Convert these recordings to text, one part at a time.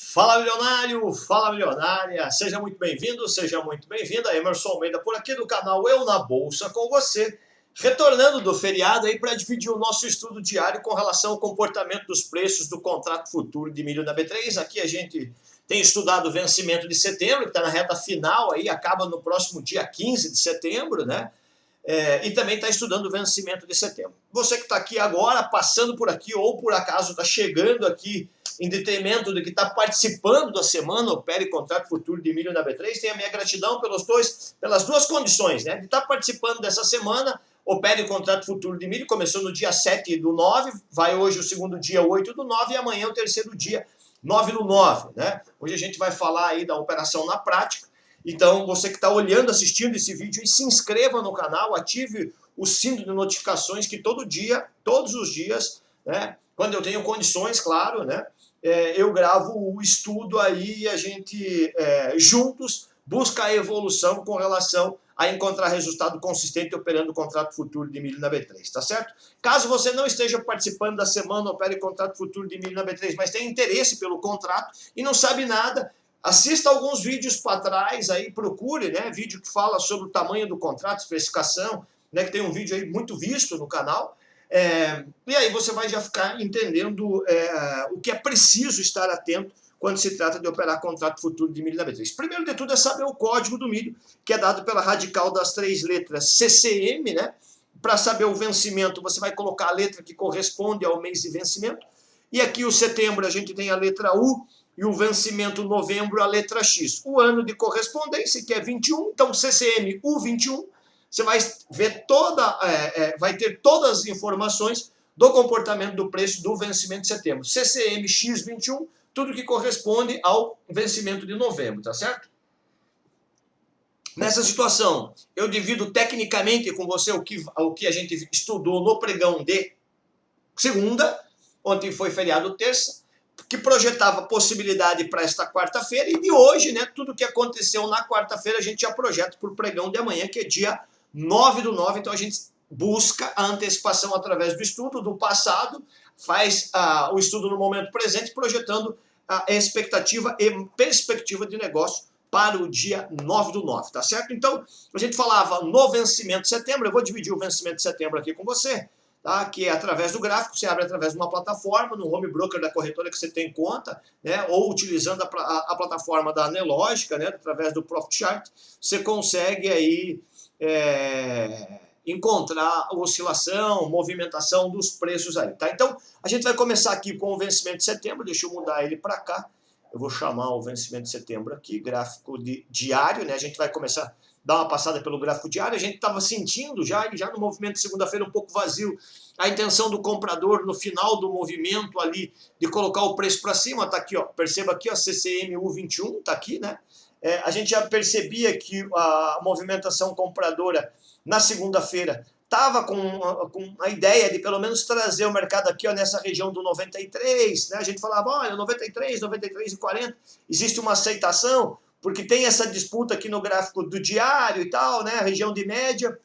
Fala milionário, fala milionária, seja muito bem-vindo, seja muito bem-vinda. Emerson Almeida por aqui do canal Eu na Bolsa com você, retornando do feriado aí para dividir o nosso estudo diário com relação ao comportamento dos preços do contrato futuro de milho na B3. Aqui a gente tem estudado o vencimento de setembro, que está na reta final aí, acaba no próximo dia 15 de setembro, né? E também está estudando o vencimento de setembro. Você que está aqui agora, passando por aqui, ou por acaso está chegando aqui em detrimento de que está participando da semana, opere contrato futuro de milho na B3, tem a minha gratidão pelas duas condições, né? De estar participando dessa semana, opere contrato futuro de milho, começou no dia 7/9, vai hoje o segundo dia 8/9 e amanhã o terceiro dia 9/9, né? Hoje a gente vai falar aí da operação na prática. Então, você que está olhando, assistindo esse vídeo, se inscreva no canal, ative o sino de notificações que todo dia, todos os dias, né, quando eu tenho condições, claro, né, eu gravo o estudo aí e a gente, juntos, busca a evolução com relação a encontrar resultado consistente operando o contrato futuro de milho na B3, tá certo? Caso você não esteja participando da semana, opere contrato futuro de milho na B3, mas tem interesse pelo contrato e não sabe nada, assista alguns vídeos para trás aí, procure, né, vídeo que fala sobre o tamanho do contrato, especificação, né, que tem um vídeo aí muito visto no canal, e aí você vai já ficar entendendo o que é preciso estar atento quando se trata de operar contrato futuro de milho na B3. Primeiro de tudo é saber o código do milho, que é dado pela radical das 3 letras CCM, né? Para saber o vencimento, você vai colocar a letra que corresponde ao mês de vencimento, e aqui o setembro a gente tem a letra U, e o vencimento novembro, a letra X. O ano de correspondência, que é 21, então CCM U21, você vai ver vai ter todas as informações do comportamento do preço do vencimento de setembro. CCM X21, tudo que corresponde ao vencimento de novembro, tá certo? Nessa situação, eu divido tecnicamente com você o que a gente estudou no pregão de segunda, ontem foi feriado terça, que projetava possibilidade para esta quarta-feira, e de hoje, né, tudo que aconteceu na quarta-feira, a gente já projeta para o pregão de amanhã, que é dia 9/9, então a gente busca a antecipação através do estudo do passado, faz o estudo no momento presente, projetando a expectativa e perspectiva de negócio para o dia 9/9, tá certo? Então, a gente falava no vencimento de setembro, eu vou dividir o vencimento de setembro aqui com você, tá? Que é através do gráfico, você abre através de uma plataforma, no home broker da corretora que você tem conta, né? Ou utilizando a plataforma da Anelógica, né? Através do Profit Chart, você consegue aí encontrar a oscilação, movimentação dos preços aí, tá? Então, a gente vai começar aqui com o vencimento de setembro, deixa eu mudar ele para cá, eu vou chamar o vencimento de setembro aqui, gráfico diário, né? A gente vai começar dar uma passada pelo gráfico diário, a gente estava sentindo já no movimento de segunda-feira um pouco vazio, a intenção do comprador no final do movimento ali de colocar o preço para cima, tá aqui, ó, perceba aqui, ó, CCM U21, tá aqui, né? A gente já percebia que a movimentação compradora na segunda-feira estava com a ideia de pelo menos trazer o mercado aqui, ó, nessa região do 93, né? A gente falava, olha, 93, 93,40, existe uma aceitação, porque tem essa disputa aqui no gráfico do diário e tal, né? A região de média,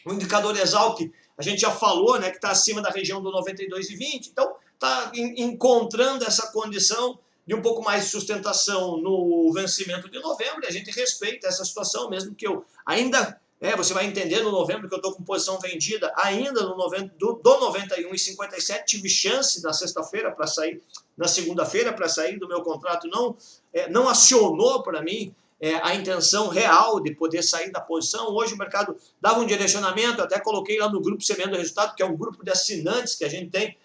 o indicador Exalc, a gente já falou, né, que está acima da região do 92,20, então está encontrando essa condição de um pouco mais de sustentação no vencimento de novembro, e a gente respeita essa situação, mesmo que eu ainda, você vai entender no novembro que eu estou com posição vendida ainda no do 91,57, tive chance na sexta-feira para sair, na segunda-feira para sair do meu contrato, não acionou para mim a intenção real de poder sair da posição. Hoje o mercado dava um direcionamento, até coloquei lá no grupo Semeando Resultado, que é um grupo de assinantes que a gente tem,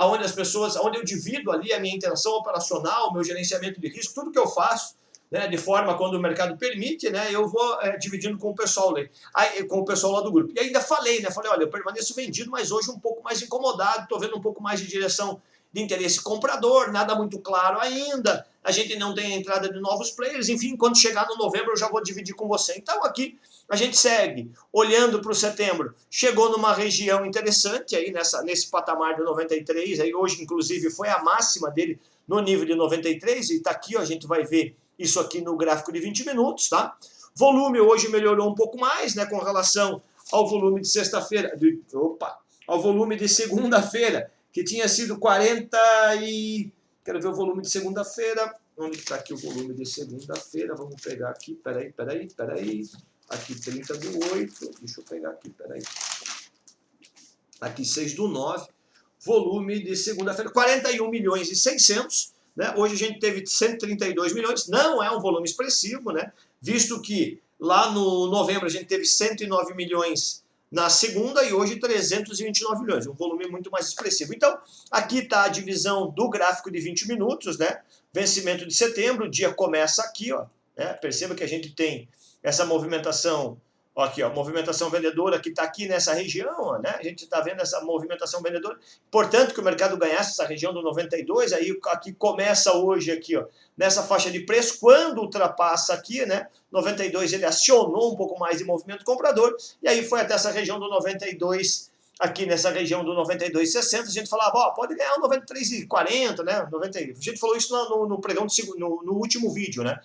onde as pessoas, onde eu divido ali a minha intenção operacional, o meu gerenciamento de risco, tudo que eu faço, né, de forma quando o mercado permite, né, eu vou dividindo com o pessoal lá do grupo. E ainda falei, né, olha, eu permaneço vendido, mas hoje um pouco mais incomodado, estou vendo um pouco mais de direção de interesse comprador, nada muito claro ainda, a gente não tem a entrada de novos players, enfim, quando chegar no novembro eu já vou dividir com você. Então aqui a gente segue olhando para o setembro, chegou numa região interessante aí nesse patamar de 93, aí hoje inclusive foi a máxima dele no nível de 93, e está aqui, ó, a gente vai ver isso aqui no gráfico de 20 minutos, tá? Volume hoje melhorou um pouco mais, né, com relação ao volume de sexta-feira, ao volume de segunda-feira, que tinha sido 40 e... Quero ver o volume de segunda-feira. Onde está aqui o volume de segunda-feira? Vamos pegar aqui, peraí. Aqui 30/8, deixa eu pegar aqui, peraí. Aqui 6/9, volume de segunda-feira, 41.600.000, né? Hoje a gente teve 132 milhões, não é um volume expressivo, né? Visto que lá no novembro a gente teve 109 milhões na segunda e hoje 329 milhões, um volume muito mais expressivo. Então, aqui está a divisão do gráfico de 20 minutos, né? Vencimento de setembro, o dia começa aqui, ó, né? Perceba que a gente tem essa movimentação, ó, aqui, ó, movimentação vendedora que está aqui nessa região, ó, né? A gente está vendo essa movimentação vendedora. Importante que o mercado ganhasse essa região do 92, aí aqui começa hoje aqui, ó, nessa faixa de preço, quando ultrapassa aqui, né? 92 ele acionou um pouco mais de movimento comprador, e aí foi até essa região do 92, aqui nessa região do 92,60, a gente falava, ó, pode ganhar o 93,40, né? 90, a gente falou isso no pregão, no último vídeo, né?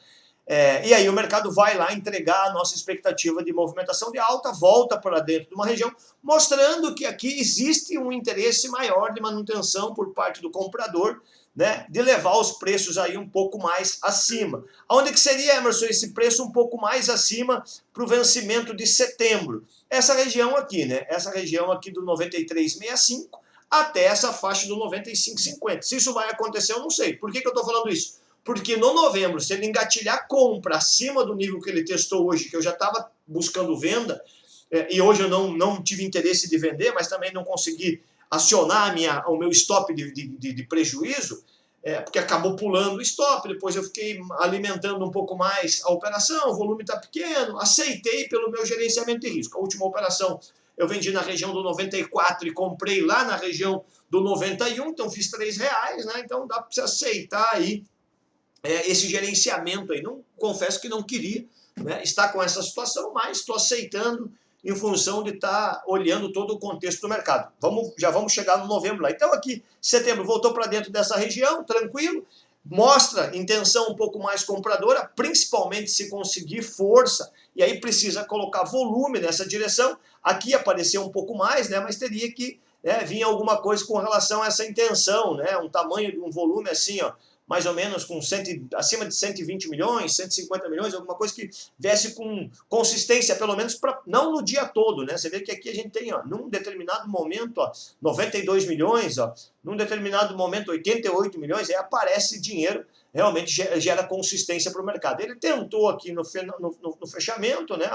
E aí o mercado vai lá entregar a nossa expectativa de movimentação de alta, volta para dentro de uma região, mostrando que aqui existe um interesse maior de manutenção por parte do comprador, né, de levar os preços aí um pouco mais acima. Onde que seria, Emerson, esse preço um pouco mais acima para o vencimento de setembro? Essa região aqui, né? Essa região aqui do 93,65 até essa faixa do 95,50. Se isso vai acontecer, eu não sei. Por que eu estou falando isso? Porque no novembro, se ele engatilhar compra acima do nível que ele testou hoje, que eu já estava buscando venda, e hoje eu não tive interesse de vender, mas também não consegui acionar o meu stop de prejuízo, porque acabou pulando o stop, depois eu fiquei alimentando um pouco mais a operação, o volume está pequeno, aceitei pelo meu gerenciamento de risco. A última operação eu vendi na região do 94 e comprei lá na região do 91, então fiz R$3, né? Então dá para você aceitar aí esse gerenciamento aí. Não, confesso que não queria, né, estar com essa situação, mas estou aceitando em função de estar olhando todo o contexto do mercado. Já vamos chegar no novembro lá. Então aqui, setembro, voltou para dentro dessa região, tranquilo, mostra intenção um pouco mais compradora, principalmente se conseguir força, e aí precisa colocar volume nessa direção. Aqui apareceu um pouco mais, né, mas teria que vir alguma coisa com relação a essa intenção, né, um tamanho, um volume assim, ó, mais ou menos com acima de 120 milhões, 150 milhões, alguma coisa que viesse com consistência, pelo menos, não no dia todo, né? Você vê que aqui a gente tem, ó, num determinado momento, ó, 92 milhões, ó, num determinado momento, 88 milhões, aí aparece dinheiro, realmente gera consistência para o mercado. Ele tentou aqui no fechamento, né?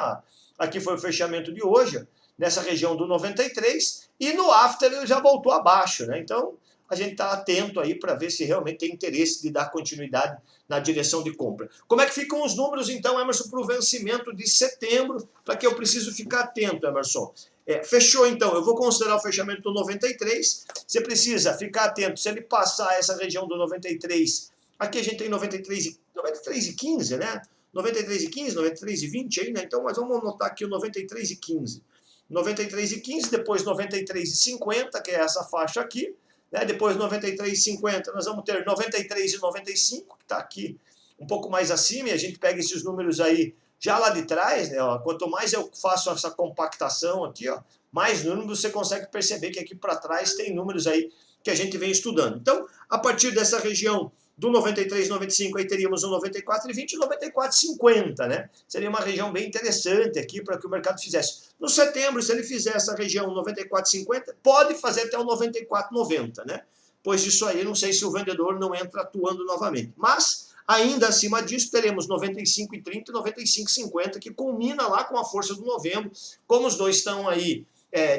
Aqui foi o fechamento de hoje, ó, nessa região do 93, e no after ele já voltou abaixo, né? Então, a gente está atento aí para ver se realmente tem interesse de dar continuidade na direção de compra. Como é que ficam os números, então, Emerson, para o vencimento de setembro, para que eu preciso ficar atento, Emerson? Fechou, então, eu vou considerar o fechamento do 93, você precisa ficar atento, se ele passar essa região do 93, aqui a gente tem 93,15, né? 93,15, 93,20 aí, né? Então, mas vamos anotar aqui o 93,15. 93,15, depois 93,50, que é essa faixa aqui, né? Depois 93,50, nós vamos ter 93,95, que está aqui um pouco mais acima, e a gente pega esses números aí já lá de trás, né? Ó, quanto mais eu faço essa compactação aqui, ó, mais números você consegue perceber que aqui para trás tem números aí que a gente vem estudando. Então, a partir dessa região do 93,95, aí teríamos o 94,20 e 94,50, né? Seria uma região bem interessante aqui para que o mercado fizesse. No setembro, se ele fizer essa região 94,50, pode fazer até o 94,90, né? Pois isso aí, não sei se o vendedor não entra atuando novamente. Mas, ainda acima disso, teremos 95,30 e 95,50, que culmina lá com a força do novembro. Como os dois estão aí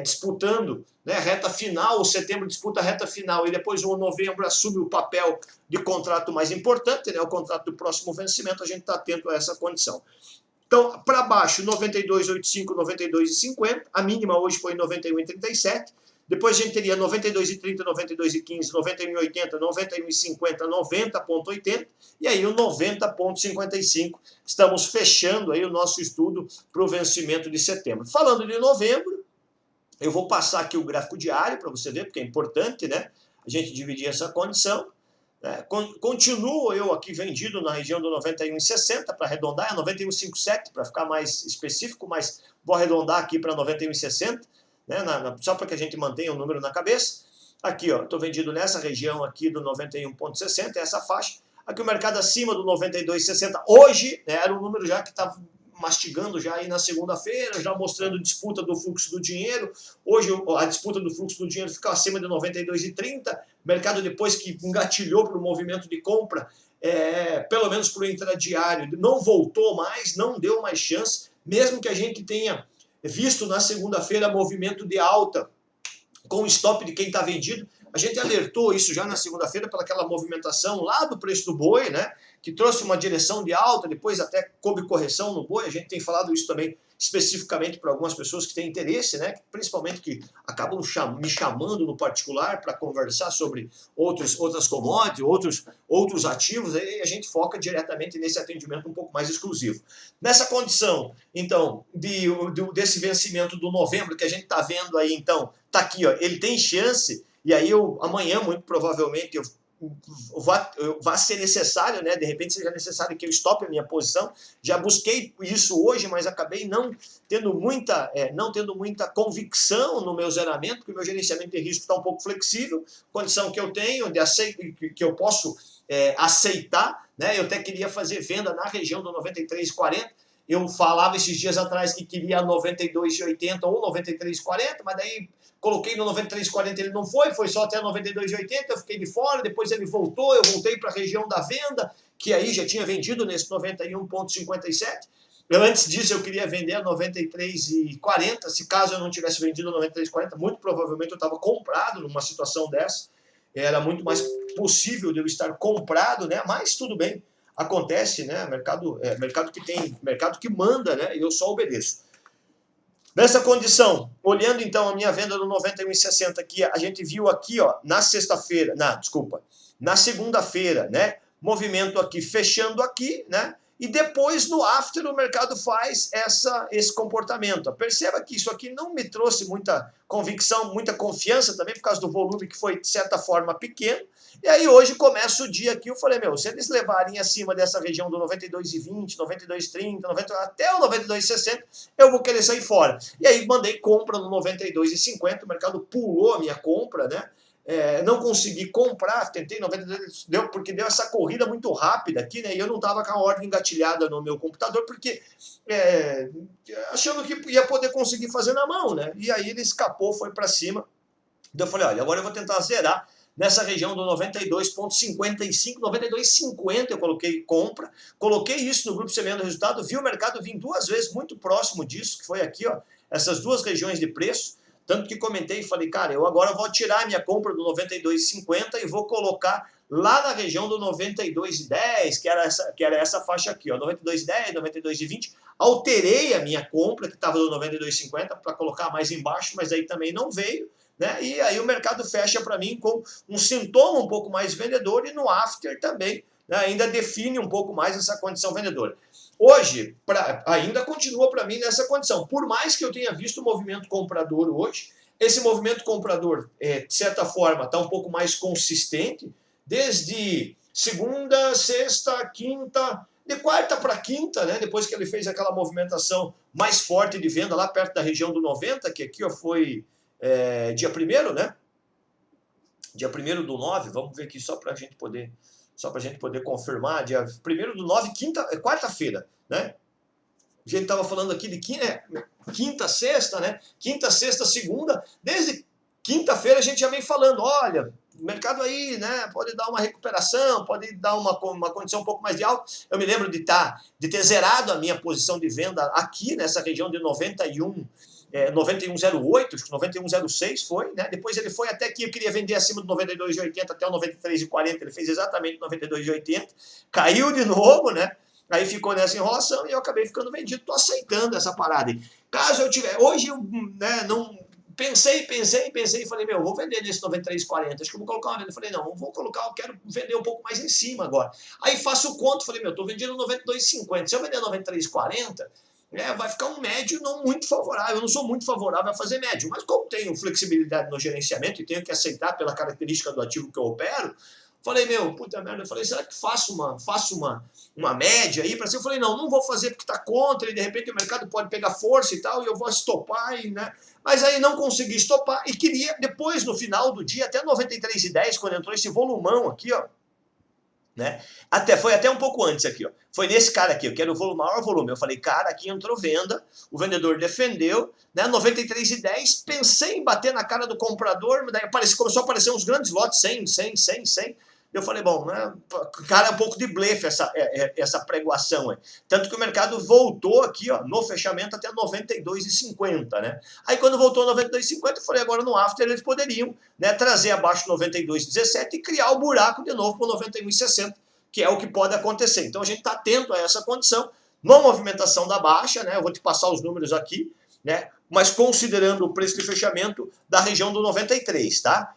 disputando, né, reta final, o setembro disputa a reta final e depois o novembro assume o papel de contrato mais importante, né, o contrato do próximo vencimento, a gente está atento a essa condição. Então, para baixo, 92,85, 92,50, a mínima hoje foi 91,37, depois a gente teria 92,30, 92,15, 91,80, 91,50, 90,80 e aí o 90,55. Estamos fechando aí o nosso estudo para o vencimento de setembro. Falando de novembro, eu vou passar aqui o gráfico diário para você ver, porque é importante, né? A gente dividir essa condição. Continuo eu aqui vendido na região do 91,60 para arredondar, é 91,57 para ficar mais específico, mas vou arredondar aqui para 91,60, né? Só para que a gente mantenha o número na cabeça. Aqui, ó, estou vendido nessa região aqui do 91,60, essa faixa. Aqui o mercado acima do 92,60. Hoje, né, era um número já que estava mastigando já aí na segunda-feira, já mostrando disputa do fluxo do dinheiro. Hoje a disputa do fluxo do dinheiro fica acima de 92,30. O mercado, depois que engatilhou para o movimento de compra, pelo menos para o intradiário, não voltou mais, não deu mais chance, mesmo que a gente tenha visto na segunda-feira movimento de alta com o stop de quem está vendido. A gente alertou isso já na segunda-feira pelaquela movimentação lá do preço do boi, né? Que trouxe uma direção de alta, depois até coube correção no boi. A gente tem falado isso também especificamente para algumas pessoas que têm interesse, né? Principalmente que acabam me chamando no particular para conversar sobre outras commodities, outros ativos. Aí a gente foca diretamente nesse atendimento um pouco mais exclusivo. Nessa condição, então, desse vencimento do novembro que a gente está vendo aí, então, está aqui, ó, ele tem chance. E aí amanhã, muito provavelmente, vai ser necessário, né? De repente seja necessário que eu stoppe a minha posição. Já busquei isso hoje, mas acabei não tendo muita convicção no meu zeramento, porque o meu gerenciamento de risco está um pouco flexível, condição que eu tenho, que eu posso aceitar, né? Eu até queria fazer venda na região do 93,40. Eu falava esses dias atrás que queria 92,80 ou 93,40, mas daí coloquei no 93,40, ele não foi só até 92,80, eu fiquei de fora, depois ele voltou, eu voltei para a região da venda, que aí já tinha vendido nesse 91,57. Antes disso eu queria vender a 93,40, se caso eu não tivesse vendido a 93,40, muito provavelmente eu estava comprado numa situação dessa, era muito mais possível de eu estar comprado, né? Mas tudo bem, acontece, né? Mercado que manda, né? E eu só obedeço. Nessa condição, olhando então a minha venda no 91,60 que a gente viu aqui, ó, na segunda-feira, né? Movimento aqui fechando aqui, né? E depois no after o mercado faz esse comportamento. Perceba que isso aqui não me trouxe muita convicção, muita confiança também por causa do volume que foi de certa forma pequeno. E aí hoje começa o dia aqui, eu falei, se eles levarem acima dessa região do 92,20, 92,30, até o 92,60, eu vou querer sair fora. E aí mandei compra no 92,50, o mercado pulou a minha compra, né? Não consegui comprar, tentei 92, porque deu essa corrida muito rápida aqui, né? E eu não estava com a ordem engatilhada no meu computador, porque achando que ia poder conseguir fazer na mão, né? E aí ele escapou, foi para cima. Então eu falei, olha, agora eu vou tentar zerar nessa região do 92,55, 92,50 eu coloquei compra, coloquei isso no grupo Semeando Resultado, vi o mercado vir duas vezes muito próximo disso, que foi aqui, ó, essas duas regiões de preço, tanto que comentei e falei, cara, eu agora vou tirar a minha compra do 92,50 e vou colocar lá na região do 92,10, que era essa faixa aqui, ó, 92,10, 92,20, alterei a minha compra, que estava do 92,50, para colocar mais embaixo, mas aí também não veio, né? E aí o mercado fecha para mim com um sintoma um pouco mais vendedor e no after também, né, ainda define um pouco mais essa condição vendedora. Hoje, ainda continua para mim nessa condição. Por mais que eu tenha visto o movimento comprador hoje, esse movimento comprador, de certa forma, está um pouco mais consistente, desde segunda, sexta, quinta, de quarta para quinta, né, depois que ele fez aquela movimentação mais forte de venda lá perto da região do 90, que aqui ó, foi dia 1º, né? Dia 1º do 9, vamos ver aqui só para a gente poder confirmar, dia 1º do 9, quarta-feira, né? A gente estava falando aqui de quinta, sexta, né? Quinta, sexta, segunda, desde quinta-feira a gente já vem falando, olha, o mercado aí, né, pode dar uma recuperação, pode dar uma condição um pouco mais de alta. Eu me lembro de ter zerado a minha posição de venda aqui nessa região de 91,08, acho que 91,06 foi, né? Depois ele foi até aqui, eu queria vender acima do 92,80 até o 93,40, ele fez exatamente 92,80, caiu de novo, né? Aí ficou nessa enrolação e eu acabei ficando vendido, tô aceitando essa parada. Caso eu tiver, hoje eu, né, não pensei e falei, vou vender nesse 93,40, acho que eu vou colocar uma venda. Eu falei, não, não vou colocar, eu quero vender um pouco mais em cima agora. Aí faço o conto, falei, tô vendendo 92,50, se eu vender 93,40, vai ficar um médio não muito favorável. Eu não sou muito favorável a fazer médio, mas como tenho flexibilidade no gerenciamento e tenho que aceitar pela característica do ativo que eu opero, Falei, meu, puta merda, eu falei, será que faço uma média aí para cima? Eu falei, não vou fazer porque tá contra e de repente o mercado pode pegar força e tal, e eu vou estopar, né? Mas aí não consegui estopar e queria, depois, no final do dia, até 93,10, quando entrou esse volumão aqui, ó, né? Foi até um pouco antes aqui, ó. Foi nesse cara aqui, eu quero o maior volume. Eu falei, cara, aqui entrou venda, o vendedor defendeu, né? 93,10, pensei em bater na cara do comprador, daí começou a aparecer uns grandes lotes, 100. Eu falei, bom, né, cara, é um pouco de blefe essa pregoação aí. Tanto que o mercado voltou aqui, ó, no fechamento até 92,50, né? Aí quando voltou a 92,50, eu falei, agora no after eles poderiam, né, trazer abaixo 92,17 e criar o buraco de novo para 91,60, que é o que pode acontecer. Então a gente está atento a essa condição, na movimentação da baixa, né? Eu vou te passar os números aqui, né? Mas considerando o preço de fechamento da região do 93, tá?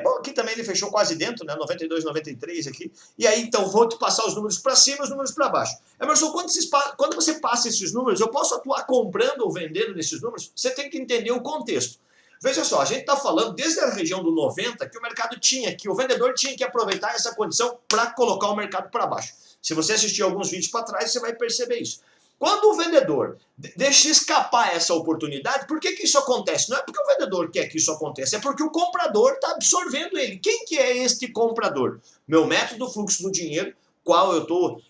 Bom, aqui também ele fechou quase dentro, né? 92, 93 aqui. E aí, então, vou te passar os números para cima e os números para baixo. Emerson, quando você passa esses números, eu posso atuar comprando ou vendendo nesses números? Você tem que entender o contexto. Veja só, a gente está falando desde a região do 90 que o mercado o vendedor tinha que aproveitar essa condição para colocar o mercado para baixo. Se você assistir alguns vídeos para trás, você vai perceber isso. Quando o vendedor deixa escapar essa oportunidade, por que isso acontece? Não é porque o vendedor quer que isso aconteça, é porque o comprador está absorvendo ele. Quem que é este comprador? Meu método fluxo do dinheiro, qual eu estou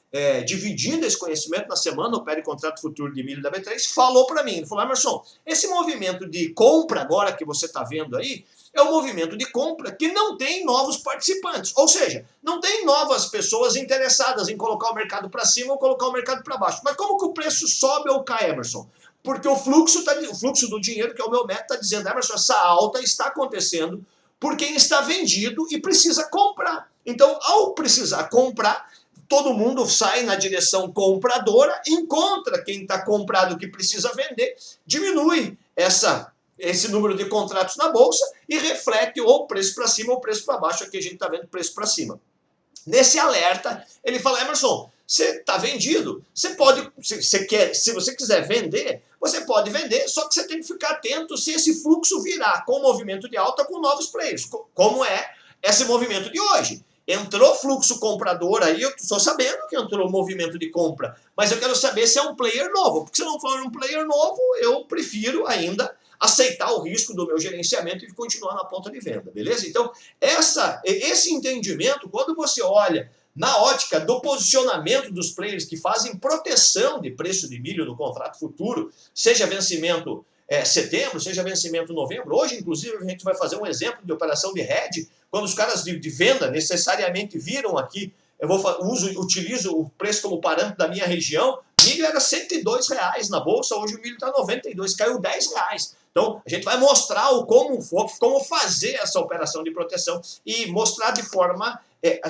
dividindo esse conhecimento na semana, o Pede Contrato Futuro de Milho da B3, falou para mim, ele falou, Emerson, esse movimento de compra agora que você está vendo aí, é um movimento de compra que não tem novos participantes. Ou seja, não tem novas pessoas interessadas em colocar o mercado para cima ou colocar o mercado para baixo. Mas como que o preço sobe ou cai, Emerson? Porque o fluxo do dinheiro, que é o meu método, está dizendo, Emerson, essa alta está acontecendo por quem está vendido e precisa comprar. Então, ao precisar comprar, todo mundo sai na direção compradora, encontra quem está comprado que precisa vender, diminui esse número de contratos na bolsa e reflete ou preço para cima ou preço para baixo. Aqui a gente está vendo preço para cima. Nesse alerta, ele fala, Emerson, você está vendido, você pode, se você quiser vender, você pode vender, só que você tem que ficar atento se esse fluxo virar com movimento de alta com novos players, como é esse movimento de hoje. Entrou fluxo comprador aí, eu estou sabendo que entrou movimento de compra, mas eu quero saber se é um player novo, porque se não for um player novo, eu prefiro ainda aceitar o risco do meu gerenciamento e continuar na ponta de venda, beleza? Então, esse entendimento, quando você olha na ótica do posicionamento dos players que fazem proteção de preço de milho no contrato futuro, seja vencimento setembro, seja vencimento novembro, hoje, inclusive, a gente vai fazer um exemplo de operação de hedge, quando os caras de venda necessariamente viram aqui, utilizo o preço como parâmetro da minha região, milho era R$102 na bolsa, hoje o milho está 92, caiu R$10. Então, a gente vai mostrar como fazer essa operação de proteção e mostrar de forma,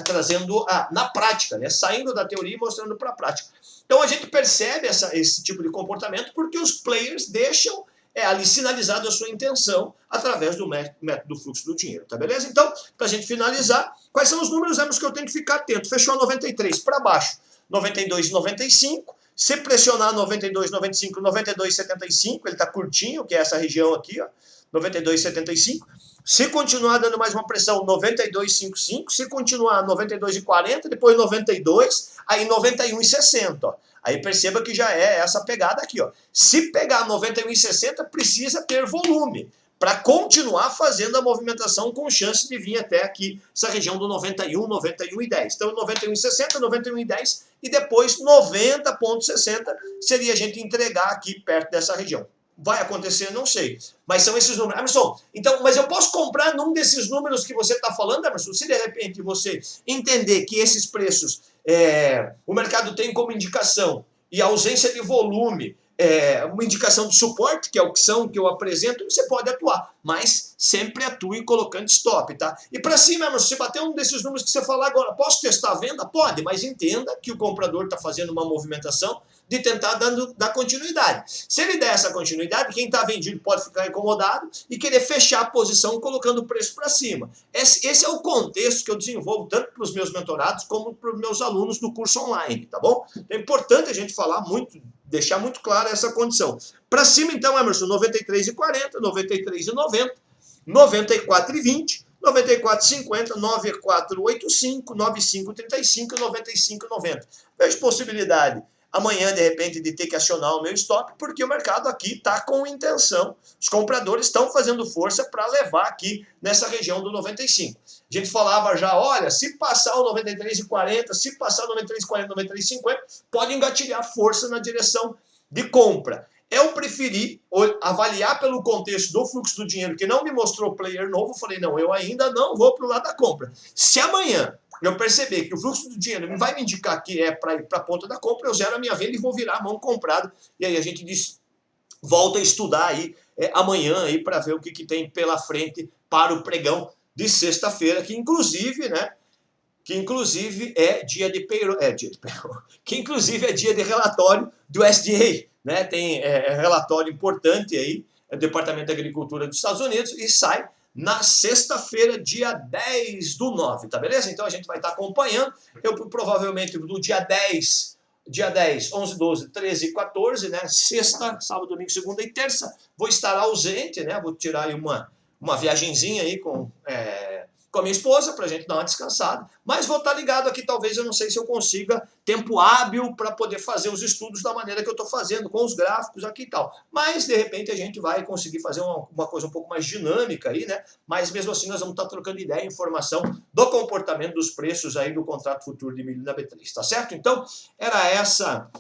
trazendo na prática, né? Saindo da teoria e mostrando para a prática. Então, a gente percebe esse tipo de comportamento porque os players deixam ali sinalizado a sua intenção através do método do fluxo do dinheiro, tá beleza? Então, para a gente finalizar, quais são os números que eu tenho que ficar atento? Fechou a 93 para baixo, 92,95. Se pressionar 92, 95, 92,75, ele está curtinho, que é essa região aqui, ó, 92,75. Se continuar dando mais uma pressão, 92,55. Se continuar 92,40, depois 92, aí 91,60, ó. Aí perceba que já é essa pegada aqui, ó. Se pegar 91,60, precisa ter volume para continuar fazendo a movimentação com chance de vir até aqui, essa região do 91, 91,10. Então, 91,60, 91,10 e depois 90,60 seria a gente entregar aqui perto dessa região. Vai acontecer? Não sei. Mas são esses números. Emerson, então, mas eu posso comprar num desses números que você está falando, Emerson? Se de repente você entender que esses preços, o mercado tem como indicação e a ausência de volume, uma indicação de suporte, que é a opção que eu apresento, você pode atuar, mas sempre atue colocando stop, tá? E para cima, Emerson, se bater um desses números que você falar agora, posso testar a venda? Pode, mas entenda que o comprador está fazendo uma movimentação de tentar dar continuidade. Se ele der essa continuidade, quem está vendido pode ficar incomodado e querer fechar a posição colocando o preço para cima. Esse é o contexto que eu desenvolvo tanto para os meus mentorados como para os meus alunos do curso online, tá bom? É importante a gente falar muito, deixar muito clara essa condição. Para cima, então, Emerson, 93,40, 93,90, 94,20, 94,50, 9485, 9535 e 95,90. Vejo possibilidade amanhã, de repente, de ter que acionar o meu stop, porque o mercado aqui está com intenção. Os compradores estão fazendo força para levar aqui nessa região do 95. A gente falava já, olha, se passar o 93,40, se passar o 93,40, 93,50, pode engatilhar força na direção de compra. Eu preferi avaliar pelo contexto do fluxo do dinheiro, que não me mostrou player novo. Falei, não, eu ainda não vou para o lado da compra. Se amanhã eu perceber que o fluxo do dinheiro vai me indicar que é para ir para a ponta da compra, eu zero a minha venda e vou virar a mão comprada. E aí a gente volta a estudar aí amanhã aí para ver o que tem pela frente para o pregão de sexta-feira, que inclusive é dia de payroll, que inclusive é dia de relatório do SDA, né? Tem relatório importante aí, do Departamento de Agricultura dos Estados Unidos, e sai na sexta-feira, dia 10/9, tá beleza? Então a gente vai estar acompanhando. Eu provavelmente do dia 10, 11, 12, 13 e 14, né? Sexta, sábado, domingo, segunda e terça, vou estar ausente, né? Vou tirar aí uma viagenzinha aí com a minha esposa, para a gente dar uma descansada, mas vou estar ligado aqui, talvez, eu não sei se eu consiga tempo hábil para poder fazer os estudos da maneira que eu estou fazendo, com os gráficos aqui e tal, mas de repente a gente vai conseguir fazer uma coisa um pouco mais dinâmica aí, né? Mas mesmo assim nós vamos estar trocando ideia e informação do comportamento dos preços aí do contrato futuro de milho na B3, tá certo? Então, era essa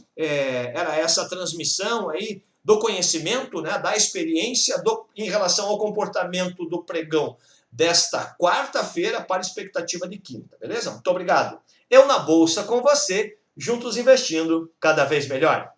transmissão aí do conhecimento, né, da experiência em relação ao comportamento do pregão desta quarta-feira para expectativa de quinta, beleza? Muito obrigado. Eu na Bolsa com você, juntos investindo cada vez melhor.